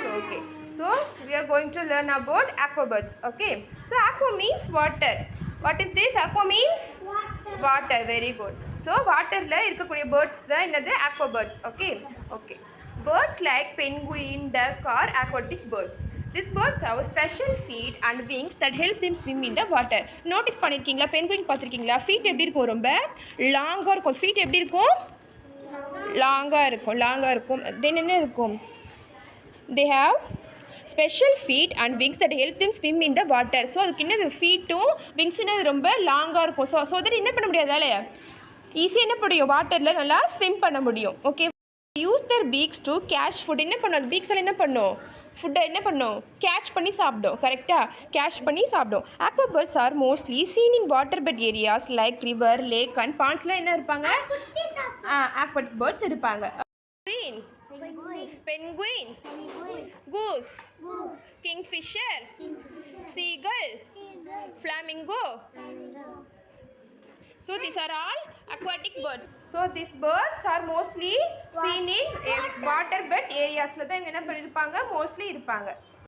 So okay. So we are going to learn about aqua birds. Okay. So aqua means water. What is this? Aqua means water. Very good. So water la irukkudiya birds da enadhu aqua birds. Okay. Okay. Birds like penguin, duck are aquatic birds. These birds have special feet and wings that help them swim in the water. Notice பண்ணிருக்கீங்களா penguin பார்த்திருக்கீங்களா? feet எப்படி இருக்கும்? ரொம்ப லாங்கா இருக்கும். feet எப்படி இருக்கும்? லாங்கா இருக்கும். then என்ன இருக்கும்? They have special feet and wings that help them swim in the water. So அதுக்கு என்னது ஃபீட்டும் விங்ஸ்னது ரொம்ப லாங்காக இருக்கும். ஸோ தட் என்ன பண்ண முடியாது அதில் ஈஸியாக என்ன முடியும் வாட்டரில் நல்லா ஸ்விம் பண்ண முடியும். Okay, use their beaks to catch food. என்ன பண்ணும் அது பீக்ஸில் என்ன பண்ணும் ஃபுட்டை என்ன பண்ணும் கேட்ச் பண்ணி சாப்பிடும். கரெக்டாக கேட்ச் பண்ணி சாப்பிடும். aqua birds are mostly seen in water bed areas like river, lake and pondsல என்ன இருப்பாங்க aquatic birds இருப்பாங்க. Penguin, goose, kingfisher, seagull, flamingo. So these are all aquatic birds. So these birds are mostly seen in water bed areas. La da enga enna pannirupanga mostly irupanga.